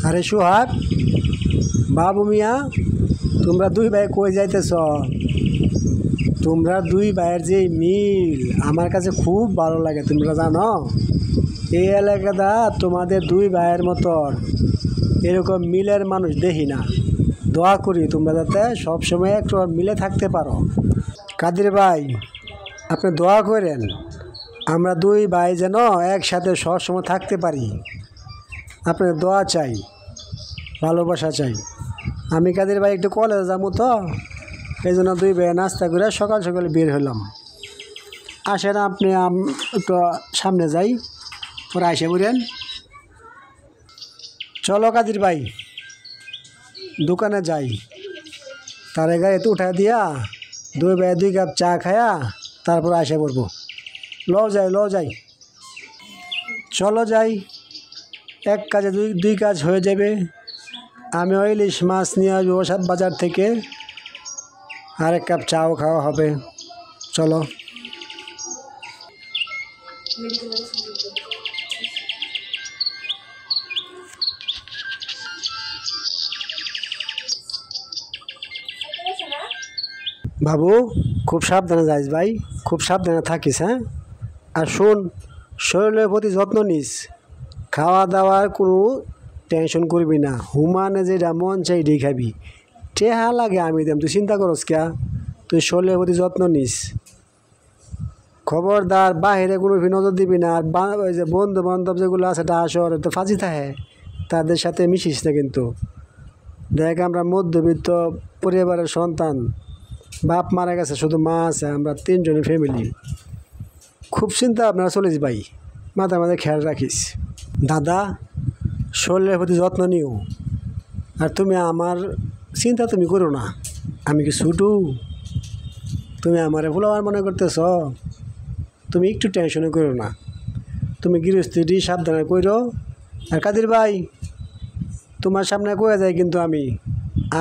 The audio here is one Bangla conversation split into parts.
আরে সোহাগ, বাবু মিয়া, তোমরা দুই ভাই কই যাইতেছ? তোমরা দুই ভাইয়ের যে মিল আমার কাছে খুব ভালো লাগে, তোমরা জানো। এই এলাকাটা তোমাদের দুই ভাইয়ের মতন এরকম মিলের মানুষ দেখি না। দোয়া করি তোমরা যাতে সবসময় একটু মিলে থাকতে পারো। কাদের ভাই, আপনি দোয়া করেন আমরা দুই ভাই যেন একসাথে সবসময় থাকতে পারি। আপনার দোয়া চাই, ভালোবাসা চাই। আমি কাদের ভাই একটু কলেজে যাবো তো, এই জন্য দুই ভাই নাস্তা করে সকাল সকাল বের হলাম। আসেন আপনি একটু সামনে যাই, ওরা এসে বলেন। চলো কাদের ভাই, দোকানে যাই, তার গাড়িতে উঠা দিয়া দুই ভাই 2 কাপ চা খায়া তারপর আসে পড়বো। ল যাই, চলো যাই, এক কাজে দুই কাজ হয়ে যাবে। আমি ইলিশ মাছ নিয়ে আসবো সাত বাজার থেকে, আর 1 কাপ চাও খাওয়া হবে। চলো। বাবু, খুব সাবধানে যাইস ভাই, খুব সাবধানে থাকিস। হ্যাঁ, আর শোন, শরীরের প্রতি যত্ন নিস। খাওয়া দাওয়ার কোনো টেনশন করবি না, হুমানে যেটা মন চাই এটাই খাবি। টেহা লাগে আমি দেম, তুই চিন্তা করস কে? তুই শরীরের প্রতি যত্ন নিস। খবরদার বাহিরে কোনো নজর দিবি না। আর ওই যে বন্ধু বান্ধব যেগুলো আছে আসর তো ফাঁসি থাকে, তাদের সাথে মিশিস না কিন্তু। দেখ, আমরা মধ্যবিত্ত পরিবারের সন্তান, বাপ মারা গেছে, শুধু মা আছে, আমরা 3 জনের ফ্যামিলি। খুব চিন্তা আপনারা চলিস ভাই, মাঝে মাঝে খেয়াল রাখিস। দাদা, শরীরের প্রতি যত্ন নিও। আর তুমি আমার চিন্তা তুমি করো না, আমি কি ছুটু? তুমি আমার ভুলাবার মনে করতেছ? তুমি একটু টেনশনে করো না, তুমি গৃহস্থী সাবধানে করো। আর কাদের ভাই, তোমার সামনে কয়ে যায় কিন্তু আমি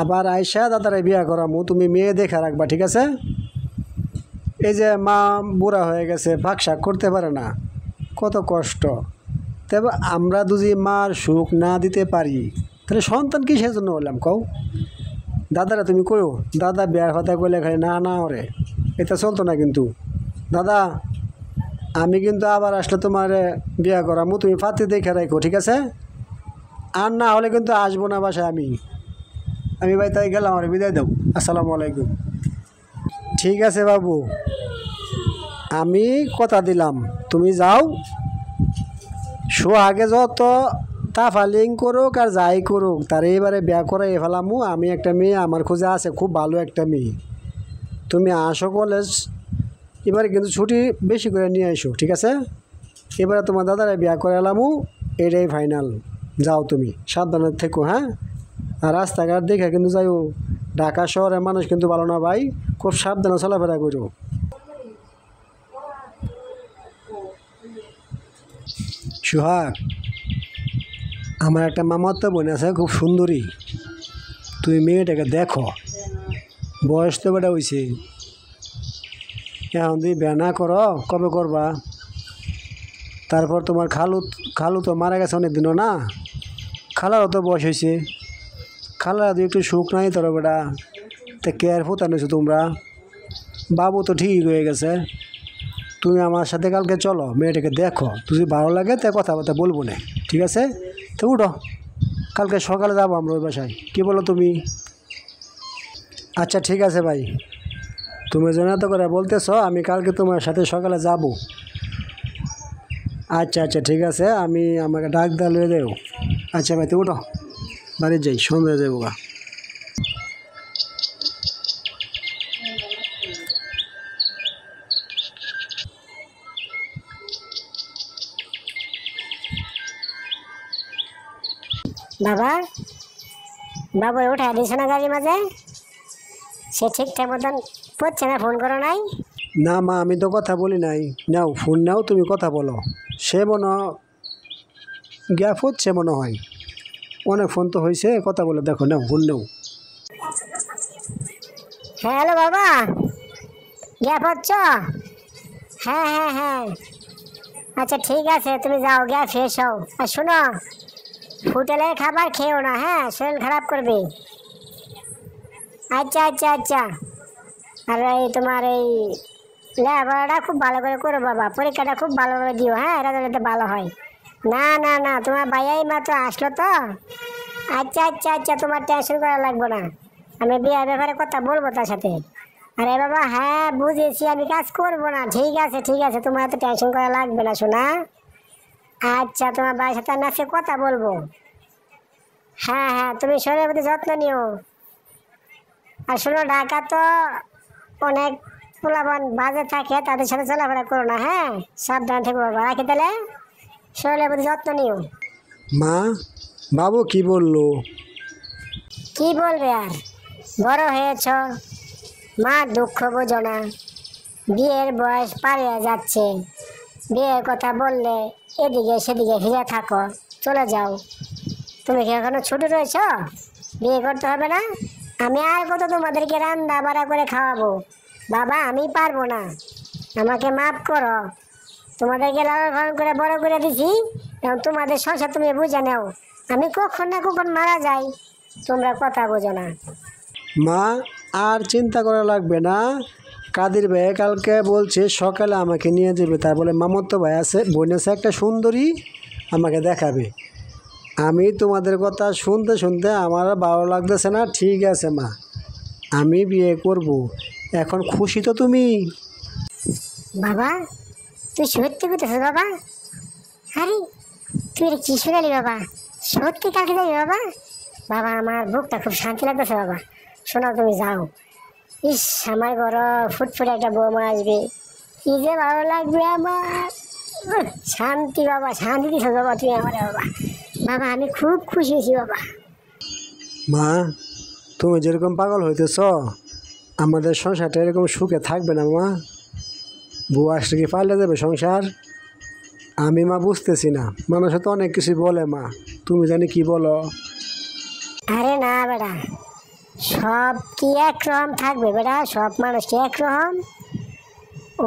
আবার আয়সা দাদারে বিয়া করামো, তুমি মেয়ে দেখা রাখবা, ঠিক আছে? এই যে মা বুড়া হয়ে গেছে, ভাগ শাক করতে পারে না, কত কষ্ট। তবে আমরা দুজি মার সুখ না দিতে পারি, তাহলে সন্তান কি সেজন্য বললাম কও? দাদারা তুমি কইও, দাদা বিয়ার কথা কইলে খালি না না ওরে, এটা চলতো না কিন্তু। দাদা, আমি কিন্তু আবার আসলে তোমার বিয়া করামো, তুমি ফাতে দেখে রাখো, ঠিক আছে? আর না হলে কিন্তু আসবো না বাসায় আমি ভাই তাই গেলাম, আর বিদায় দাও। আসসালামু আলাইকুম। ঠিক আছে বাবু, আমি কথা দিলাম, তুমি যাও। আগে যত তাফালিং করুক আর যাই করুক, তার এবারে বিয়া করে ফেলামু। আমি একটা মেয়ে আমার খোঁজে আছে, খুব ভালো একটা মেয়ে। তুমি আসো কলেজ, এবারে কিন্তু ছুটি বেশি করে নিয়ে আসো, ঠিক আছে? এবারে তোমার দাদারা বিয়া করে এলামু, এটাই ফাইনাল। যাও, তুমি সাবধানে থেকো। হ্যাঁ, আর রাস্তাঘাট দেখে কিন্তু যাইও, ঢাকা শহরের মানুষ কিন্তু ভালো না ভাই, খুব সাবধানে চলাফেরা করো। সোহাগ, আমার একটা মামাতো বোন আছে, খুব সুন্দরী। তুই মেয়েটাকে দেখো, বয়স তো বেটা হয়েছে, এখন তুই বিয়া না করো, কবে করবা? তারপর তোমার খালু তো মারা গেছে অনেক দিনও না, খালারও তো বয়স হয়েছে, খালার তুই একটু সুখ নাই তোর বেটা, তা কেয়ারফুল নিছো তোমরা। বাবু তো ঠিক হয়ে গেছে। তুমি আমার সাথে কালকে চলো, মেয়েটাকে দেখো, যদি ভালো লাগে তা কথাবার্তা বলবো না, ঠিক আছে? তো উঠো, কালকে সকালে যাবো আমরা ওই বাসায়, কী বলো তুমি? আচ্ছা ঠিক আছে ভাই, তুমি যেন এত করে বলতেছ, আমি কালকে তোমার সাথে সকালে যাব। আচ্ছা ঠিক আছে, আমি আমাকে ডাক দিয়ে দেও। আচ্ছা ভাই, তো উঠো, বাড়ি যাই, সন্ধ্যা যাবো গা। বাবা, বাবু উঠে দিস না গাড়ির মাঝে? সে ঠিকঠাক মতন পড়ছে না, ফোন করো নাই? না মা, আমি তো কথা বলি নাই। নাও ফোন নাও, তুমি কথা বলো। সে মনে গ্যাপ হচ্ছে মনে হয়, অনেক ফোন তো হয়েছে, কথা বলে দেখো। নাও ফোন নাও। হ্যালো বাবা, গ্যাপ হচ্ছ? হ্যাঁ হ্যাঁ হ্যাঁ, আচ্ছা ঠিক আছে, তুমি যাও গিয়া ফ্রেশ হও। আর শোনো, হোটেলের খাবার খেও না, হ্যাঁ শরীর খারাপ করবে। আচ্ছা আচ্ছা আচ্ছা। আর এই তোমার এই লেখাপড়াটা খুব ভালো করে করো বাবা, পরীক্ষাটা খুব ভালো করে দিও, হ্যাঁ রেজাল্ট ভালো হয়। না না না, তোমার ভাইয়াই মাত্র আসলো তো। আচ্ছা আচ্ছা আচ্ছা, তোমার টেনশন করা লাগবে না, আমি বিয়ের ব্যাপারে কথা বলবো তার সাথে। আরে বাবা হ্যাঁ বুঝেছি, আমি কাজ করবো না, ঠিক আছে ঠিক আছে, তোমার এত টেনশন করা লাগবে না শোনা। আচ্ছা তোমার ভাইয়ের সাথে আমি আজকে কথা বলবো। হ্যাঁ হ্যাঁ, তুমি শরীরের প্রতি যত্ন নিও। আর শোনো, ঢাকা তো অনেক পোলাপান বাজে থাকে, তাদের সাথে চলাফেরা করো না, হ্যাঁ সাবধান থেকো বাবা। রাখি তাহলে, শরীরের প্রতি যত্ন নিও। মা, বাবু কি বললো? কি বলবে আর, বড় হয়েছ, মা দুঃখ বোঝো না, বিয়ের বয়স পারিয়ে যাচ্ছে, বিয়ের কথা বললে এদিকে সেদিকে ফিরে থাকো, চলে যাও। তুমি কি এখনো ছোট রয়েছ? বিয়ে করতে হবে না? আমি আর কত তোমাদেরকে রান্না বাড়া করে খাওয়াবো? বাবা আমি পারবো না, আমাকে মাফ করো। তোমাদেরকে লালন পালন করে বড় করে দিছি, এখন তোমাদের সংসার তুমি বুঝে নাও। আমি কখন না কখন মারা যাই, তোমরা কথা বোঝো না। মা, আর চিন্তা করা লাগবে না। কাদের ভাই কালকে বলছে সকালে আমাকে নিয়ে যাবে, তার বলে মামাতো ভাই আছে, বোন আছে একটা সুন্দরী, আমাকে দেখাবে। আমি তোমাদের কথা শুনতে শুনতে আমার আর ভালো লাগতেছে না। ঠিক আছে মা, আমি বিয়ে করব। এখন খুশি তো তুমি? বাবা তুই সত্যি করতেছ বাবা? আরে তুই এটা কি শুনালি বাবা, সত্যি কালকে যাবি বাবা? বাবা আমার বুকটা খুব শান্তি লাগতেছে বাবা। শোনো তুমি যাও। ইস, আমার বড় ফুটফুটে একটা বৌমা আসবে, কি যে ভালো লাগবে আমার। শান্তি বাবা, শান্তি দিছ বাবা তুমি আমার বাবা। বাবা আমি খুব খুশি হয়েছি বাবা। মা, তুমি যেরকম পাগল হইতেছ, আমাদের সংসারটা এরকম সুখে থাকবে না মা। বউ আসলে কি পাল্টে যাবে সংসার? আমি মা বুঝতেছি না, মানুষে তো অনেক কিছু বলে মা, তুমি জানি কি বলো। আরে না বেটা, সব কি একরকম থাকবে বেটা? সব মানুষ কি একরকম?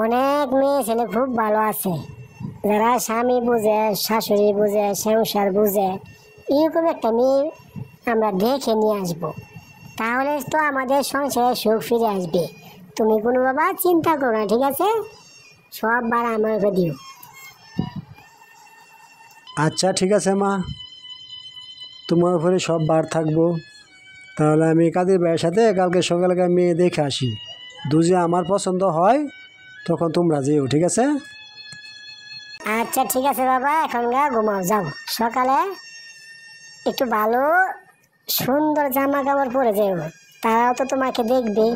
অনেক মেয়ে ছেলে খুব ভালো আছে, যারা স্বামী বুঝে, শাশুড়ি বুঝে, সংসার বুঝে, এরকম একটা মেয়ে আমরা দেখে নিয়ে আসবো, তাহলে তো আমাদের সংসারে সুখ ফিরে আসবে। তুমি কোনো বাবা চিন্তা করো না, ঠিক আছে? সব বার আমার উপরে দিও। আচ্ছা ঠিক আছে মা, তোমার উপরে সব বার থাকবো। তাহলে আমি কাদের ভাইয়ের সাথে কালকে সকালে মেয়ে দেখে আসি, দুজে আমার পছন্দ হয় তখন তোমরা যেও, ঠিক আছে? আচ্ছা ঠিক আছে বাবা, এখন গা ঘুমাও, যাও। সকালে একটু ভালো সুন্দর জামা কাপড় পরে যেও, তারাও তো তোমাকে দেখবে,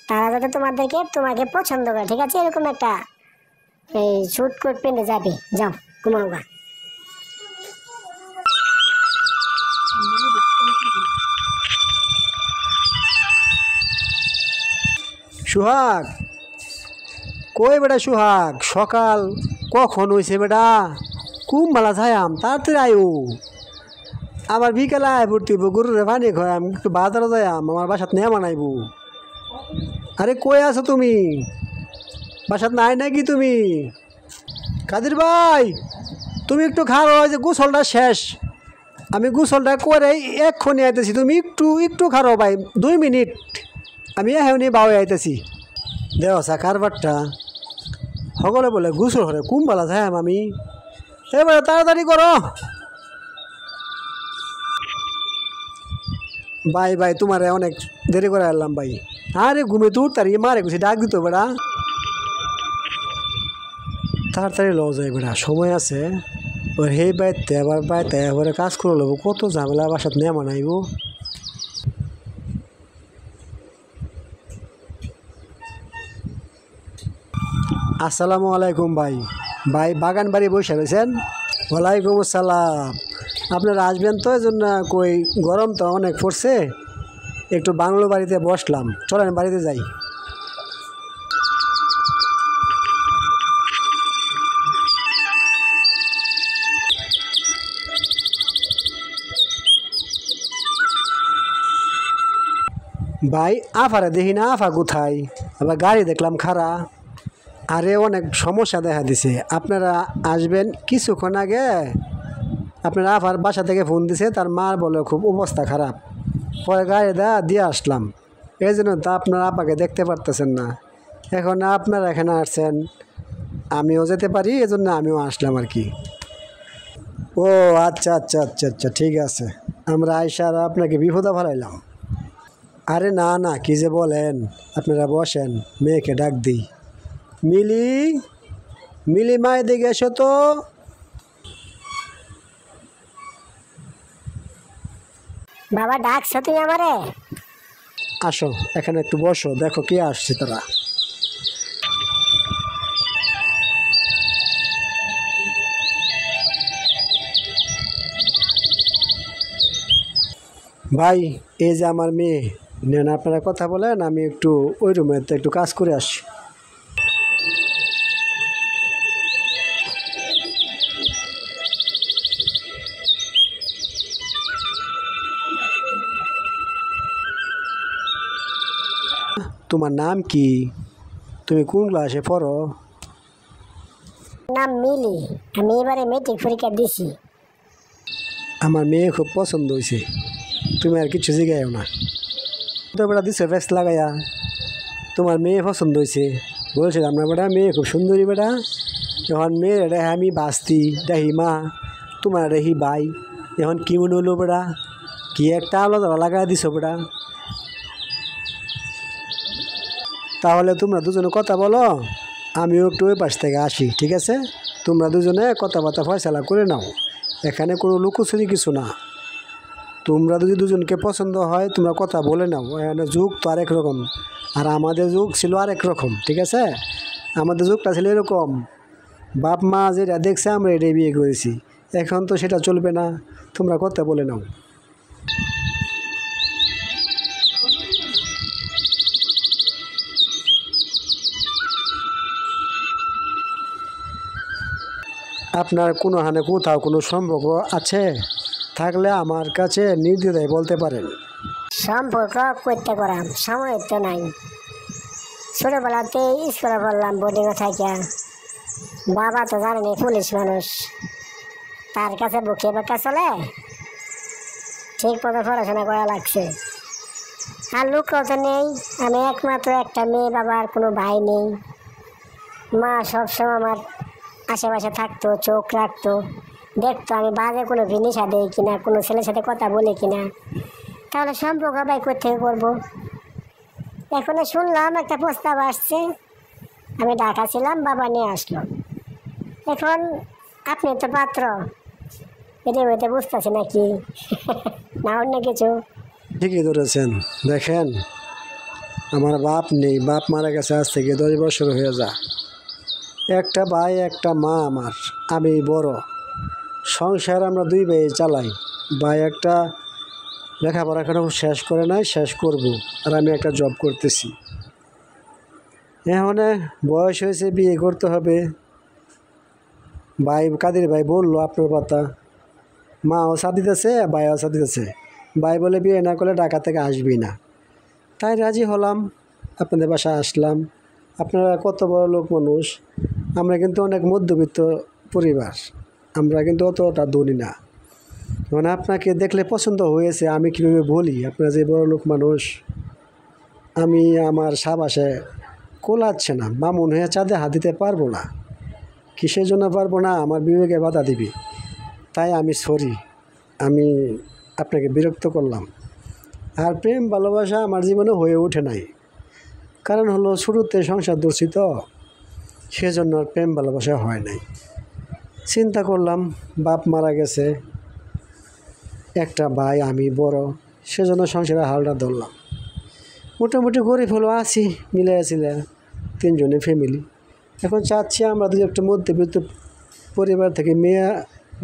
তারা যাতে তোমাকে পছন্দ করে, ঠিক আছে? এরকম একটা এই স্যুট কোট পেনে যাবে, যাও ঘুমাও গা। সুহাগ, কই বেটা সুহাগ, সকাল কখন হয়েছে বেটা? কুম ভালা থায়াম, তাড়াতাড়ি আয়ু। আবার বিকেলে আয় ভর্তি হইব, গরুরে পানি খায়াম, একটু বাজারে যায়াম, আমার বাসাত নেয়া বানাইব। আরে কই আছো তুমি? বাসাত নাই নাকি তুমি? কাদির ভাই, তুমি একটু খাও, যে গোসলটা শেষ, আমি গোসলটা করে এক্ষুনি আইতেছি, তুমি একটু একটু খারো ভাই, 2 মিনিট, আমি এখনই বাউ আইতেছি। দেও সা কারবারটা সকলে বলে গোসল হরে কুম্বালা যায় আমি, এবারে তাড়াতাড়ি করো ভাই। ভাই তোমার অনেক দেরি করে আনলাম ভাই। আরে ঘুমে তো উঠতারি, মারে গুছি ডাক দিত বেড়া, তাড়াতাড়ি ল যায় বেড়া, সময় আছে। ওর হে বাইতে আবার বাইতে এবারে কাজ করে লব, কত ঝামেলা বাসাত নেয়া মানাইব। আসসালামু আলাইকুম ভাই। ভাই বাগান বাড়ি বসে রয়েছেন? ওয়ালাইকুম আসসালাম। আপনারা আসবেন তো, এই জন্য কই গরম তো অনেক পড়ছে, একটু বাংলো বাড়িতে বসলাম, চলেন বাড়িতে যাই। ভাই আফারে দেখি না, আফা কোথায়? আবার গাড়ি দেখলাম খারা। আরে অনেক সমস্যা দেখা দিছে। আপনারা আসবেন কিছুক্ষণ আগে আপনার আফার বাসা থেকে ফোন দিছে, তার মার বলে খুব অবস্থা খারাপ, পরে গাড়ি দিয়ে আসলাম। এই জন্য তো আপনার আপাকে দেখতে পারতেছেন না। এখন আপনারা এখানে আসছেন, আমিও যেতে পারি, এজন্য আমিও আসলাম আর কি। ও আচ্ছা আচ্ছা আচ্ছা আচ্ছা, ঠিক আছে। আমরা আইসার আপনাকে বিপদে ফেলাইলাম। আরে না না, কি যে বলেন, আপনারা বসেন, মেয়েকে ডাক দিই। মিলি, মিলি মা এদিকে এসো তো। বাবা ডাকছো তুমি আমারে? আসো এখানে একটু বসো, দেখো কে আসছে তারা। ভাই, এই যে আমার মেয়ে, নেন আপনারা কথা বলেন, আমি একটু ওই রুমে একটু কাজ করে আসছি। তোমার নাম কি? তুমি কোন ক্লাসে পড়ো? নাম মিলি, আমি এবারে মেট্রিক পরীক্ষা দিছি। আমার মেয়ে খুব পছন্দ হয়েছে, তুমি আর কিছু জিগাইও না। তো বেটা দিছো ফেস লাগাইয়া, তোমার মেয়ে পছন্দ হয়েছে বলছিলাম না বেটা, মেয়ে খুব সুন্দরী বেটা। এখন মেয়ের রেহে আমি বাস্তি দেখি মা, তোমার রেহি ভাই, এখন কি মনে হলো বেটা? কি একটা আলাদা লাগাই দিছো বেটা। তাহলে তোমরা দুজনে কথা বলো, আমিও একটু ওই পাশ থেকে আসি, ঠিক আছে? তোমরা দুজনে কথাবার্তা ফয়সালা করে নাও, এখানে কোনো লুকোচুরি কিছু না। তোমরা যদি দুজনকে পছন্দ হয় তোমরা কথা বলে নাও। এখানে যুগ তো আরেক রকম, আর আমাদের যুগ ছিল আরেক রকম, ঠিক আছে? আমাদের যুগটা ছিল এরকম, বাপ মা যেটা দেখছে আমরা এটাই বিয়ে করেছি। এখন তো সেটা চলবে না, তোমরা কথা বলে নাও। আপনার কোনো হানে কোথাও কোনো সম্পর্ক আছে থাকলে আমার কাছে নির্দ্বিধায় বলতে পারেন। সম্পর্ক করতে করাম সময় তো নাই। ছোটোবেলাতে স্কুলে পড়লাম বোর্ডিংয়ে থাকিয়া, বাবা তো জানেনি পুলিশ মানুষ, তার কাছে বুকে বাক্কা চলে, ঠিক মতো পড়াশোনা করা লাগছে। আর লোকও তো নেই, আমি একমাত্র একটা মেয়ে, বাবার কোনো ভাই নেই। মা সবসময় আমার আশেপাশে থাকতো, চোখ রাখতো, দেখতো আমি বাজে কোনো জিনিস দেই কিনা, কোনো ছেলের সাথে কথা বলি কিনা। তাহলে সম্পর্ক ভাই কোথেকে করবো? এখন শুনলাম একটা প্রস্তাব আসছে, আমি ঢাকা ছিলাম, বাবা নিয়ে আসলো। এখন আপনি তো পাত্র, এটা হইতে বুঝতেছি নাকি না অন্য কিছু? ঠিকই ধরেছেন। দেখেন, আমার বাপ নেই, বাপ মারা গেছে আজ থেকে 10 বছর হয়ে যা। একটা ভাই একটা মা আমার, আমি বড়। সংসার আমরা 2 ভাই চালাই। ভাই একটা লেখাপড়া এখনো শেষ করে নাই, শেষ করব, আর আমি একটা জব করতেছি। এখন বয়স হয়েছে, বিয়ে করতে হবে। ভাই কাদের ভাই বললো আপনার কথা, মাও সাথ দিতেছে, ভাইও সাথ দিতেছে। ভাই বলে বিয়ে না করলে ঢাকা থেকে আসবি না। তাই রাজি হলাম, আপনাদের বাসায় আসলাম। আপনারা কত বড় লোক মানুষ, আমরা কিন্তু অনেক মধ্যবিত্ত পরিবার, আমরা কিন্তু অতটা ধনী না। মানে আপনাকে দেখলে পছন্দ হয়েছে, আমি কীভাবে বলি, আপনারা যে বড় লোক মানুষ। আমি আমার সাবাসে কোলাচ্ছে না, বামুন হয়ে চাঁদে হাত দিতে পারবো না। কিসের জন্য পারবো না? আমার বিবেকে বাধা দিবি। তাই আমি সরি, আমি আপনাকে বিরক্ত করলাম। আর প্রেম ভালোবাসা আমার জীবনে হয়ে ওঠে নাই, কারণ হলো শুরুতে সংসার ধরছি তো, সেজন্য আর প্রেম ভালোবাসা হয় নাই। চিন্তা করলাম বাপ মারা গেছে, একটা ভাই আমি বড়, সেজন্য সংসারের হালটা ধরলাম। মোটামুটি গরিব হলো আছি, মিলে আসলে 3 জনের ফ্যামিলি। এখন চাচ্ছি আমরা যদি একটা মধ্যবিত্ত পরিবার থেকে মেয়ে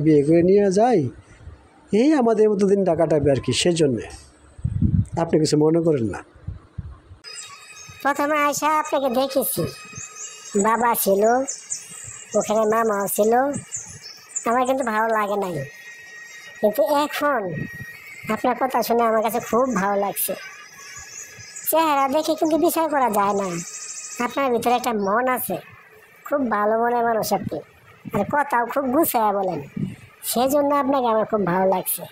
বিয়ে করে নিয়ে যাই, এই আমাদের মতো দিন কাটাবে আর কি। সেজন্যে আপনি কিছু মনে করেন না। প্রথমে আয়সা আপনাকে দেখেছি, বাবা ছিল ওখানে, মামাও ছিল, আমার কিন্তু ভালো লাগে নাই। কিন্তু এখন আপনার কথা শুনে আমার কাছে খুব ভালো লাগছে। চেহারা দেখে কিন্তু বিচার করা যায় না, আপনার ভিতরে একটা মন আছে, খুব ভালো মনের মানুষ আপনি, আর কথাও খুব গুছায়া বলেন, সেজন্য আপনাকে আমার খুব ভালো লাগছে।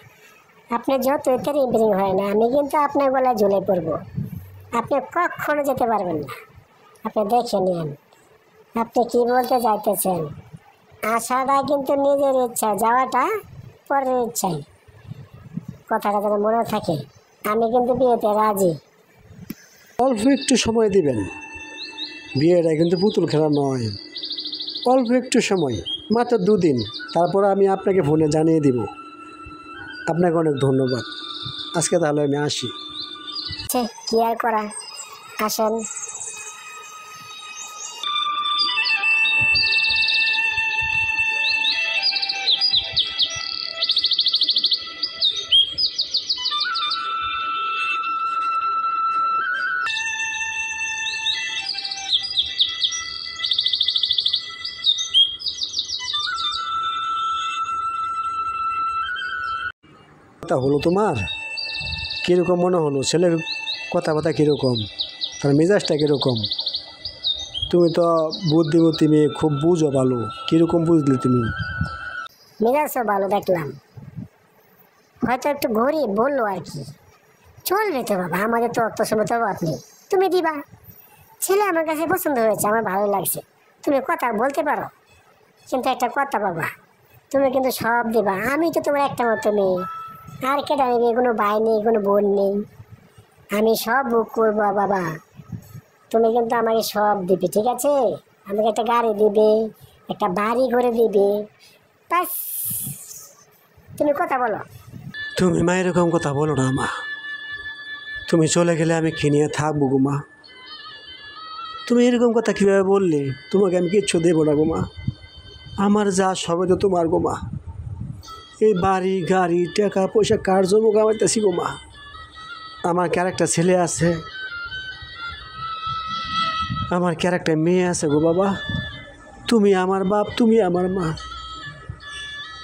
আপনি যত এতে ইম্প্রিং হয় না, আমি কিন্তু আপনার গলায় ঝুলে পড়বো, আপনি কখনো যেতে পারবেন না। আপনি দেখে নিন আপনি কি বলতে চাইতেছেন। আসাটা কিন্তু নিজের ইচ্ছা, যাওয়াটা পরের ইচ্ছাই। কথাটা যেন মনে থাকে, আমি কিন্তু বিয়েতে রাজি। অল্প একটু সময় দিবেন, বিয়েটা কিন্তু পুতুল খেলা নয়। অল্প একটু সময়, মাত্র 2 দিন, তারপর আমি আপনাকে ফোনে জানিয়ে দিব। আপনাকে অনেক ধন্যবাদ। আজকে তাহলে আমি আসি। কি আর করা, আসেন। কথা হলো তোমার? কীরকম মনে হলো? ছেলের কথাবার্তা কীরকম, তার মেজাজটা কীরকম? তুমি তো বুদ্ধিমতী মেয়ে, খুব বুঝো ভালো। কীরকম বুঝলে তুমি? মেজাজও ভালো দেখলাম, হয়তো একটু ঘড়ি বললো আর কি। চলবে তো বাবা, আমাদের তো অর্থ সময় অভাব নেই, তুমি দিবা। ছেলে আমার কাছে পছন্দ হয়েছে, আমার ভালো লাগছে, তুমি কথা বলতে পারো। কিন্তু একটা কথা বাবা, তুমি কিন্তু সব দিবা। আমি তো তোমার একটা মতো মেয়ে, আর কেটা নেবে? কোনো ভাই নেই, কোনো বোন নেই, আমি সব বুক করবো বাবা। তুমি কিন্তু আমাকে সব দিবে, ঠিক আছে? আমাকে একটা গাড়ি দিবে, একটা বাড়ি করে দিবে, ব্যাস। তুমি কথা বলো। তুমি মা এরকম কথা বলো না মা। তুমি চলে গেলে আমি কি নিয়ে থাকবো গো মা? তুমি এরকম কথা কীভাবে বললে? তোমাকে আমি কিচ্ছু দেবো না গো মা। আমার যা সবে তো তোমার গো মা। এই বাড়ি গাড়ি টাকা পয়সা কার জন্য কামাইতেছি গো মা? আমার ক্যারেক্টার ছেলে আছে, আমার ক্যারেক্টার মেয়ে আছে গো বাবা। তুমি আমার বাপ, তুমি আমার মা।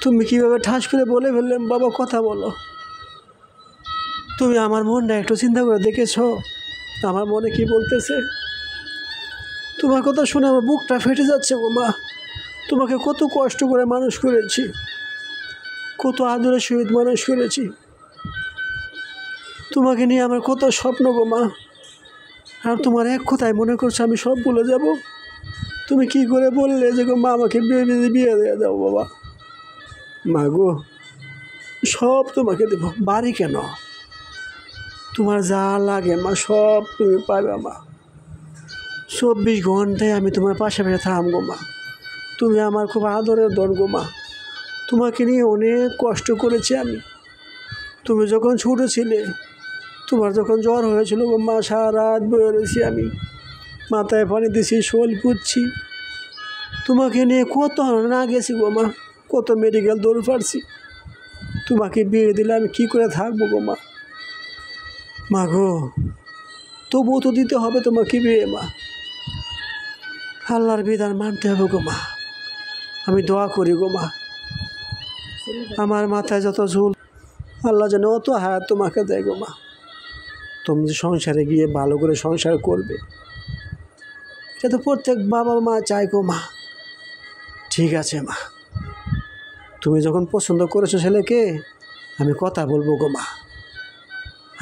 তুমি কীভাবে ঠাস করে বলে ফেললাম বাবা? কথা বলো। তুমি আমার মনটা একটু চিন্তা করে দেখেছো আমার মনে কি বলতেছে? তোমার কথা শুনে আমার বুকটা ফেটে যাচ্ছে গো মা। তোমাকে কত কষ্ট করে মানুষ করেছি, কত আদরের সহিত মানুষ করেছি। তোমাকে নিয়ে আমার কত স্বপ্ন গো মা। আর তোমার এক কথায় মনে করছো আমি সব ভুলে যাব? তুমি কি করে বললে যে গো মা আমাকে বিয়ে দিয়ে দাও বাবা? মা গো, সব তোমাকে দেব। বাড়ি কেন, তোমার যা লাগে মা সব তুমি পাবে মা। 24 ঘন্টায় আমি তোমার পাশে পাশে থাকবো মা। তুমি আমার খুব আদরের ধন গো মা। তোমাকে নিয়ে অনেক কষ্ট করেছি আমি। তুমি যখন ছোটো ছিলে, তোমার যখন জ্বর হয়েছিল গো মা, সারা রাত বয়ে রয়েছি আমি, মাথায় পানি দিছি, শোল পুচ্ছি। তোমাকে নিয়ে কত না গেছি গো মা, কত মেডিকেল দৌড় পারছি। তোমাকে বিয়ে দিলে আমি কী করে থাকবো গো মা? মা গো, তবুও তো দিতে হবে তোমাকে বিয়ে মা। আল্লাহর বিধান মানতে হবে গো মা। আমি দোয়া করি গো মা, আমার মাথায় যত ঝুল, আল্লাহ যেন অত হায়াত তোমাকে দেয় গো মা। তুমি যে সংসারে গিয়ে ভালো করে সংসার করবে, এটা তো প্রত্যেক বাবা মা চায় গো মা। ঠিক আছে মা, তুমি যখন পছন্দ করেছো ছেলেকে, আমি কথা বলবো গো মা।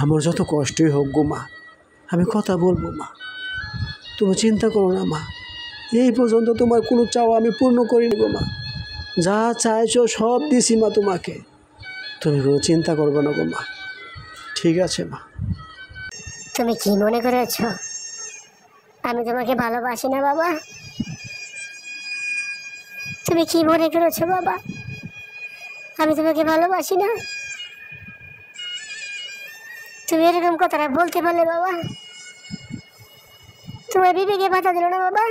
আমার যত কষ্টই হোক গো মা, আমি কথা বলবো মা। তুমি চিন্তা করো না মা। এই পর্যন্ত তোমার কোনো চাওয়া আমি পূর্ণ করিনি গো মা। যা চাইছো সব দিছি মা তোমাকে। তুমি কোনো চিন্তা করবে না গো মা। ঠিক আছে মা। তুমি কি মনে করেছ আমি তোমাকে ভালোবাসি না বাবা? তুমি কি মনে করেছো বাবা আমি তোমাকে ভালোবাসি না? তুমি এরকম কথাটা বলতে পারলে বাবা? তোমার বিবেকে বাধা দিল না বাবা?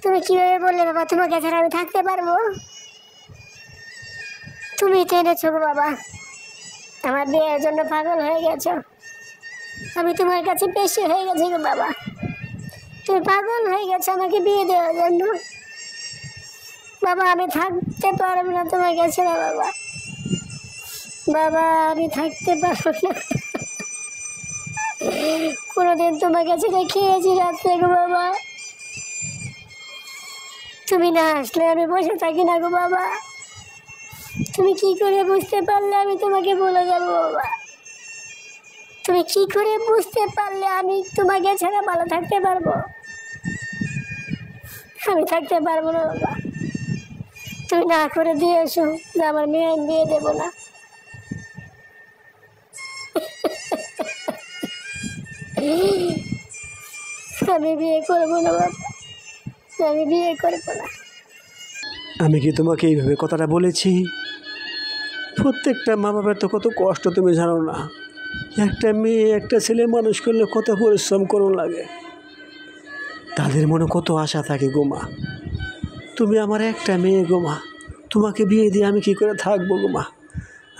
তুমি কিভাবে বললে বাবা তোমাকে ছাড়া আমি থাকতে পারবো? তুমি তো এনেছো গো বাবা, আমার বিয়ের জন্য পাগল হয়ে গেছো। আমি তোমার কাছে বেশি হয়ে গেছি গো বাবা। তুমি পাগল হয়ে গেছো আমাকে বিয়ে দেওয়ার জন্য। বাবা আমি থাকতে পারবো না তোমার কাছে না বাবা। বাবা আমি থাকতে পারবো না। কোনোদিন তোমার কাছে খেয়েছি রাত্রে গো বাবা। তুমি না আসলে আমি বসে থাকি না গো বাবা। তুমি কি করে বুঝতে পারলে আমি তোমাকে বলে যাবো বাবা? তুমি কি করে বুঝতে পারলে আমি তোমাকে ছাড়া ভালো থাকতে পারবো? আমি থাকতে পারবো না বাবা। তুমি না করে দিয়ে এসো যে আমার মেয়ে আমি বিয়ে দেবো না। আমি বিয়ে করবো না বাবা, আমি বিয়ে করবো না। আমি কি তোমাকে এইভাবে কথাটা বলেছি? প্রত্যেকটা মা বাবার তো কত কষ্ট তুমি জানো না। একটা মেয়ে একটা ছেলে মানুষ করলে কত পরিশ্রম করুন লাগে, তাদের মনে কত আশা থাকে গোমা। তুমি আমার একটা মেয়ে গোমা, তোমাকে বিয়ে দিয়ে আমি কি করে থাকবো গোমা?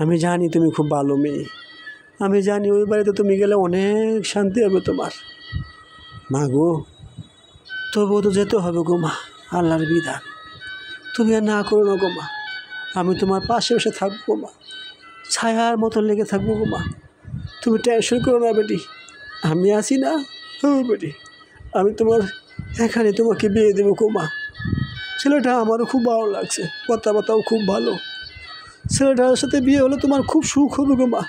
আমি জানি তুমি খুব ভালো মেয়ে, আমি জানি ওই বাড়িতে তুমি গেলে অনেক শান্তি হবে তোমার। মা গো, তবুও তো যেতে হবে গোমা, আল্লাহর বিধান। তুমি আর না করো না গোমা, আমি তোমার পাশে বসে থাকবো গোমা, ছায়ার মতো লেগে থাকবো গোমা। তুমি টেনশন করো না বেটি, আমি আছি না। হ্যাঁ বেটি, আমি তোমার এখানে তোমাকে বিয়ে দেবো গোমা। ছেলেটা আমারও খুব ভালো লাগছে, কথাবার্তাও খুব ভালো। ছেলেটার সাথে বিয়ে হলে তোমার খুব সুখ হবে গোমা।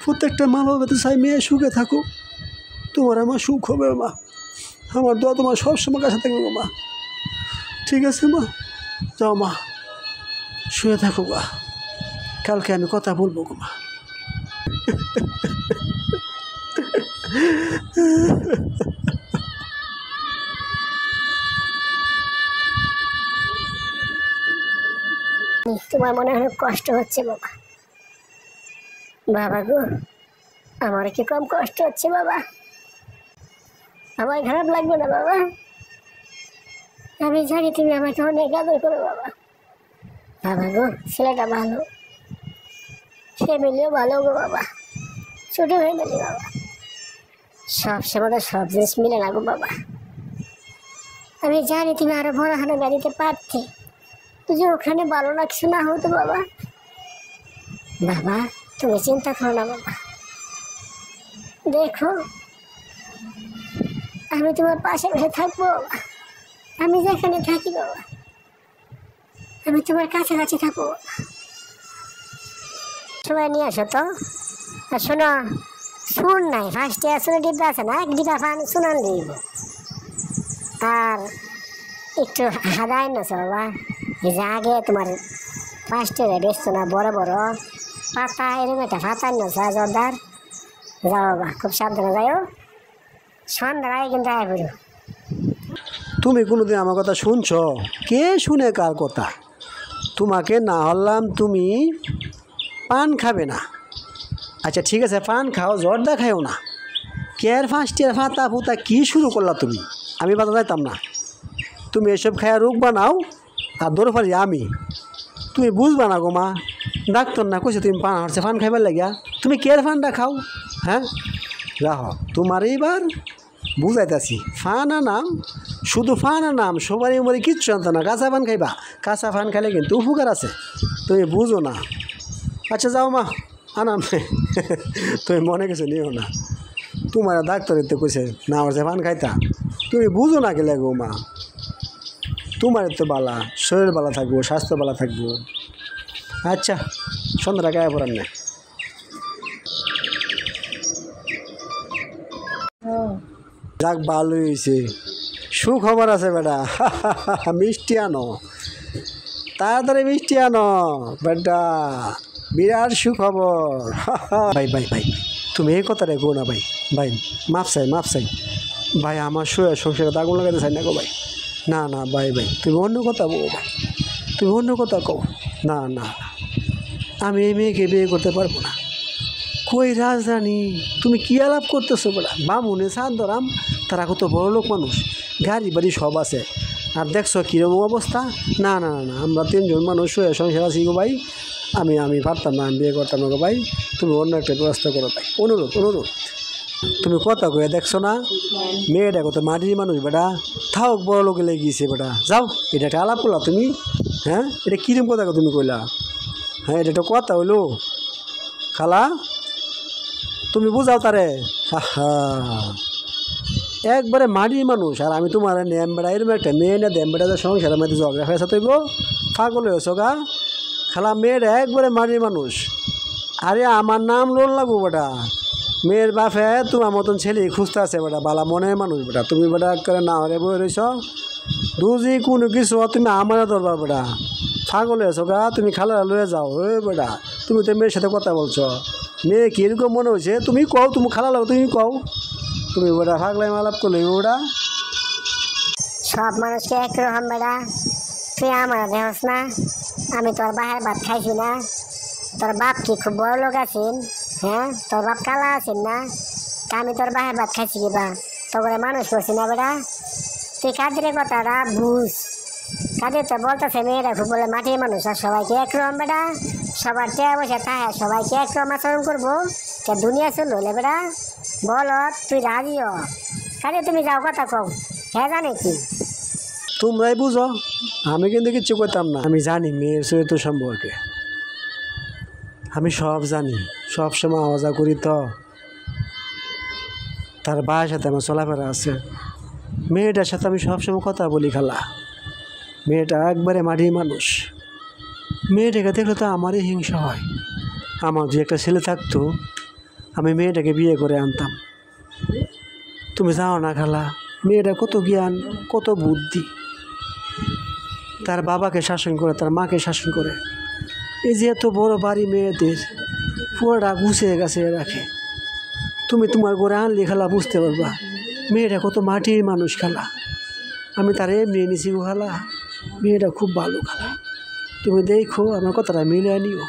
প্রত্যেকটা মা বাবা তো চাই মেয়ে সুখে থাকুক, তোমার আমার সুখ হবে মা। আমার দোয়া তোমার সবসময় কাছে থাকবে গো মা। ঠিক আছে মা, যাও মা, শুয়ে থাকো গা, কালকে আমি কথা বলবো গো মা। তোমার মনে হয় কষ্ট হচ্ছে বাবা। বাবা গো, আমার কি কম কষ্ট হচ্ছে বাবা? আমার খারাপ লাগবে না বাবা? আমি জানি তুমি আমাকে অনেক আদর করো বাবা। বাবা গো, ছেলেটা ভালো, ফ্যামিলিও ভালো গো বাবা, ছোট ফ্যামিলি বাবা। সব সময় সব জিনিস মিলে না গো বাবা। আমি জানি তুমি আরো বড় হানা গাড়িতে পারতে, তুই ওখানে ভালো না কিছু না হতো বাবা। বাবা তুমি চিন্তা করো না বাবা, দেখো আমি তোমার পাশে বসে থাকবো বাবা। আমি যেখানে থাকি বাবা, আমি তোমার কাছাকাছি থাকবো। সময় নিয়ে আসো তো। আর শোনো, শুন নাই ফার্স্টে আসলে ডিব্বা আছে না, এক ডিব্বা ফান শুনান দিব। আর একটু হাদায় নেছো বাবা, এই যে আগে তোমার ফার্স্টে বেসছো না বড় বড় পাতা, এরকম একটা পাতা নেছো জোরদার। যাও বাবা, খুব সাবধানে যাও, সন্ধ্যার আগে কিন্তু আয় করো। তুমি কোনোদিন আমার কথা শুনছ? কে শুনে কার কথা? তোমাকে না হলাম তুমি পান খাবে না, আচ্ছা ঠিক আছে পান খাও, জর্দা খাও না। কেয়ার ফার্স্টের ফাতা ফুতা কী শুরু করলা তুমি? আমি বাধা যাইতাম না। তুমি এসব খায়া রোগ বানাও আর দৌড় পারি আমি। তুমি বুঝবা না গো মা, ডাক্তার না কইছে তুমি পান হচ্ছে ফান খাইবার লাগিয়া, তুমি কেয়ার ফানটা খাও। হ্যাঁ রাহ, তোমার এইবার বুঝাইতেছি। ফান আনাম, শুধু ফান আনাম, সবারই মরে কিচ্ছু আনতো না। কাঁচা পান খাইবা, কাঁচা ফান খাইলে কিন্তু উপকার আছে, তুমি বুঝো না। আচ্ছা যাও মা, আনাম। তুমি মনে কিছু নিও না, তোমার ডাক্তারের তো কইছে না হচ্ছে ফান খাইতা, তুমি বুঝো না গেলে গো মা। তোমার তো বালা, শরীর বালা থাকবো, স্বাস্থ্য বালা থাকবো। আচ্ছা সন্ধ্যাটা গায়ে পড়ান না। যাক ভালোই হয়েছে, সুখবর আছে বেটা। মিষ্টি আনো, তাড়াতাড়ি মিষ্টি আনো বেটা, বিরাট সুখবর। ভাই ভাই ভাই, তুমি এই কথাটা গো না ভাই। ভাই মাপ চাই ভাই, আমার সংসারে আগুন লাগাতে চাই না গো ভাই। না না ভাই ভাই, তুমি অন্য কথা বলো ভাই, তুমি অন্য কথা কও। না না, আমি এই মেয়েকে বিয়ে করতে পারবো না। কই রাজধানী, তুমি কি আলাপ করতেছো বেটা? বামুনে সাত ধরাম, তারা কত বড় লোক মানুষ, গাড়ি বাড়ি সব আছে, আর দেখছো কীরকম অবস্থা। না না না, আমরা তিনজন মানুষ হয়ে সংসার আছি গো ভাই, আমি পারতাম না, আমি বিয়ে করতাম না গো ভাই। তুমি অন্য একটা ব্যবস্থা করো ভাই, অনুরোধ। তুমি কথা কয়ে দেখছো না, মেয়েটা কত মাটির মানুষ বেটা, থাক বড় লোকে লেগেছে বেটা। যাও, এটা একটা আলাপ করলা তুমি? হ্যাঁ, এটা কিরম কথা তুমি কইলা? হ্যাঁ, এটা একটা কথা হইলো খালা, তুমি বুঝাও তারে। হা হা, একবারে মাটির মানুষ। আর আমি তোমার নেম বেড়া এরকম একটা মেয়ে না দেম বেড়া সংসারের মধ্যে ঝগড়া হয়েছে তৈব পাগল হয়েছ গা। খালা মেয়ের একবারে মাটির মানুষ। আরে আমার নাম লোন লাগবো বেটা, মেয়ের বাপে তোমার মতন ছেলে খুঁজতে আছে বেটা, বালা মনের মানুষ বেটা। তুমি বেটা করে না হরে বই রয়েছ দুজি কোনো কিছু তুমি আমার দরবার বেটা, পাগল হয়েছ গা। তুমি খালা লয়ে যাও ওই বেটা, তুমি তো মেয়ের সাথে কথা বলছো, মেয়ে কীরকম মনে হয়েছে তুমি কও, তুমি খালা লাগো তুমি কও, তুমি বেটা পাগলাই মালাপ করলে বেটা। সব মানুষকে একরকম বেটা, তুই আমার দেহস না, আমি তোর বাহের ভাত খাইছি না? তোর বাপ কি খুব বড় লোক আছেন? হ্যাঁ, তোর বাপ কালা আছেন না? তা আমি তোর বাহের ভাত খাইছি কিবা তোর মানুষ করছি না বেটা? তুই কাদের কথাটা বুঝ, কাদের তো বলতেছে মেয়েরা খুব বলে মাটির মানুষ আর সবাইকে একরকম বেটা, সবার চেয়ে বসে তাহা সবাইকে একরকম আচরণ করবো? কে দুনিয়া চল হলে বেটা বল, তুই রাজিও কাজে তুমি যাও কথা কও, হ্যাঁ জানে কি? তোমরাই বুঝো, আমি কিন্তু কিচ্ছু করতাম না। আমি জানি মেয়ের চরিত্র সম্পর্কে, আমি সব জানি, সব সময় আওয়াজা করি তো। তার বায়ের সাথে আমার চলাফেরা আছে, মেয়েটার সাথে আমি সবসময় কথা বলি খালা। মেয়েটা একবারে মাটির মানুষ। মেয়েটাকে দেখলে তো আমারই হিংসা হয়। আমার যে একটা ছেলে থাকতো আমি মেয়েটাকে বিয়ে করে আনতাম। তুমি জানো না খালা, মেয়েটা কত জ্ঞান, কত বুদ্ধি, তার বাবাকে শাসন করে, তার মাকে শাসন করে। এই যে এত বড় বাড়ি মেয়েদের পুরোটা গুছিয়ে গেছে রাখে। তুমি তোমার ঘরে আনলি খালা বুঝতে পারবা মেয়েটা কত মাটির মানুষ খালা। আমি তার এমনি নিছি গো খালা, মেয়েটা খুব ভালো খালা, তুমি দেখো আমার কথাটা মিলে নিও।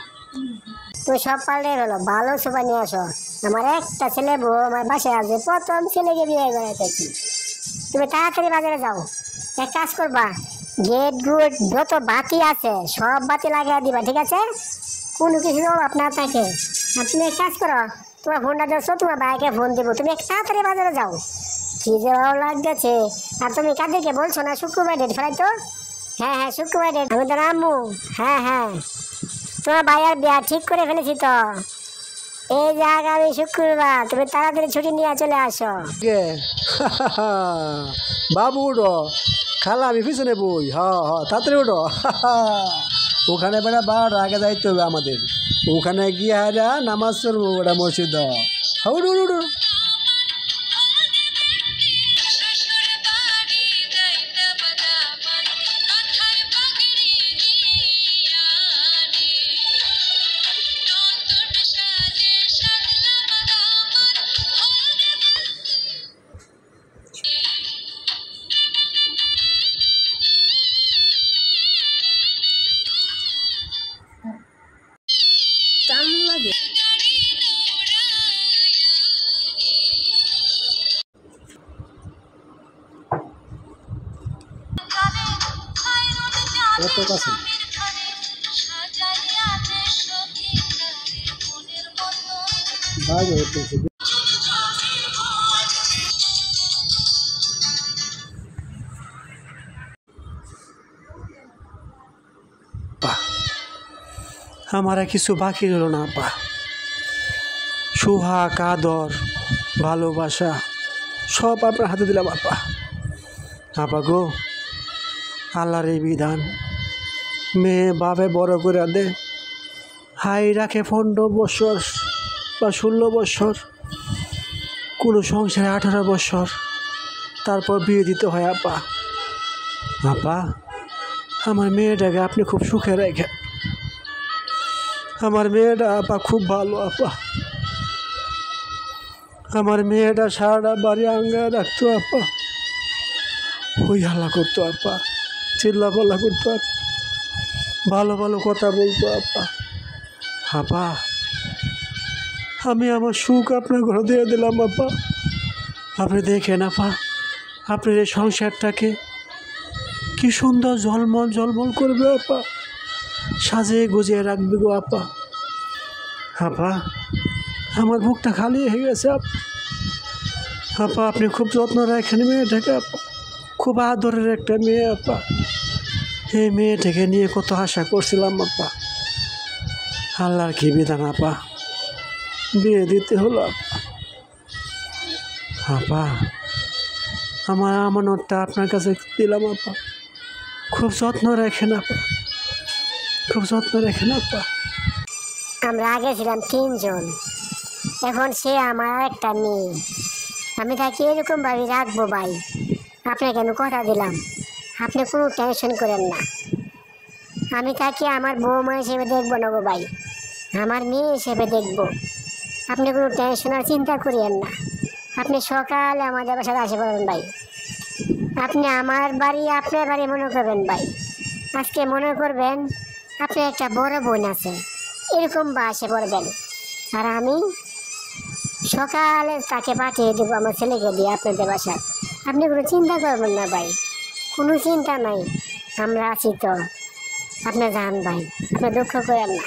তুই সব পাল্টে হলো, ভালো সোফা নিয়ে আসো। আমার একটা ছেলে বউ আমার বাসায় আছে, প্রথম ছেলেকে বিয়ে করাইতেছি। তুমি তাড়াতাড়ি বাজারে যাও, এক কাজ করবা, গেট গুড যত বাতি আছে সব বাতি লাগিয়ে দিবা, ঠিক আছে? কোনো কিছু আপনার থাকে। আর তুমি এক কাজ করো, তোমার ফোনটা দিচ্ছ, তোমার ভাইকে ফোন দেবো, তুমি এক তাড়াতাড়ি বাজারে যাও। কি যে ভালো লাগতেছে। আর তুমি কাদেরকে বলছো না শুক্রবার ডেট ফেলাই তো? হ্যাঁ হ্যাঁ শুক্রবার ডেট, আমি তো আম্মু। হ্যাঁ হ্যাঁ, তোমার ভাইয়ার বিয়া ঠিক করে ফেলেছি তো, এই যে আগামী শুক্রবার, তুমি তাড়াতাড়ি ছুটি নিয়ে চলে আসো। কে বাবু উঠো, খালা আমি পিছনে বই। তাড়াতাড়ি উঠো। ওখানে বেড়া 12টার আগে যাইতে হবে আমাদের, ওখানে গিয়ে হারা নামাজ চলবো ওটা মসজিদ। উঠো উঠো উঠো। লাগে কত কাছে বাইরে হতেছে। আমার আর কিছু বাকি রইল না আপা। সোহাগ, আদর, ভালোবাসা সব আপনার হাতে দিলাম আপা। আপা গো, আল্লাহর এই বিধান, মেয়ে বাপে বড় করে দে, হাই রাখে 15 বছর বা 16 বছর, কোনো সংসারে 18 বছর, তারপর বিয়ে দিতে হয় আপা। আপা আমার মেয়েটাকে আপনি খুব সুখে রাখেন, আমার মেয়েটা আপা খুব ভালো আপা। আমার মেয়েটা সারাটা বাড়ি আঙ্গায় রাখতো আপা, ওই হাল্লা করতো আপা, চিল্লা পাল্লা করতো আপা, ভালো ভালো কথা বলতো আপা। আপা আমি আমার সুখ আপনার ঘরে দিয়ে দিলাম আপা। আপনি দেখেন আপা, আপনার এই সংসারটাকে কি সুন্দর ঝলমল ঝলমল করবে আপা, সাজিয়ে গুজিয়ে রাখবে গো আপা। আপা আমার বুকটা খালি হয়ে গেছে আপা, আপনি খুব যত্ন রাখেন মেয়েটাকে আপা, খুব আদরের একটা মেয়ে আপা। এই মেয়েটাকে নিয়ে কত আশা করছিলাম আপা, আল্লাহর কি বিধান আপা, বিয়ে দিতে হলো আপা। আপা আমার আমানতটা আপনার কাছে দিলাম আপা, খুব যত্ন রাখেন আপা, খুব যত্ন রাখেন আপা। আমরা আগে ছিলাম 3 জন, এখন সে আমার একটা মেয়ে। আমি তাকে এরকমভাবে রাখবো ভাই, আপনাকে আমি কথা দিলাম, আপনি কোনো টেনশন করেন না। আমি তাকে আমার বৌমা হিসেবে দেখবো না গো ভাই, আমার মেয়ে হিসেবে দেখবো। আপনি কোনো টেনশন আর চিন্তা করিয়েন না। আপনি সকালে আমাদের বাসায় আসে পড়বেন ভাই। আপনি আমার বাড়ি আপনার বাড়ি মনে করবেন ভাই। আজকে মনে করবেন আপনি একটা বড় বোন আছে, এরকম বাসে পড়বেন। আর আমি সকালে তাকে পাঠিয়ে দেবো আমার ছেলেকে দিয়ে আপনাদের বাসায়। আপনি কোনো চিন্তা করবেন না ভাই, কোনো চিন্তা নাই, আমরা আছি তো। আপনি যান ভাই, আপনি দুঃখ করেন না,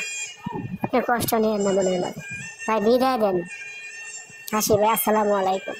আপনি কষ্ট নিয়েন না মনে হয়। ভাই বিদায় দেন, আসি ভাই, আসসালামু আলাইকুম।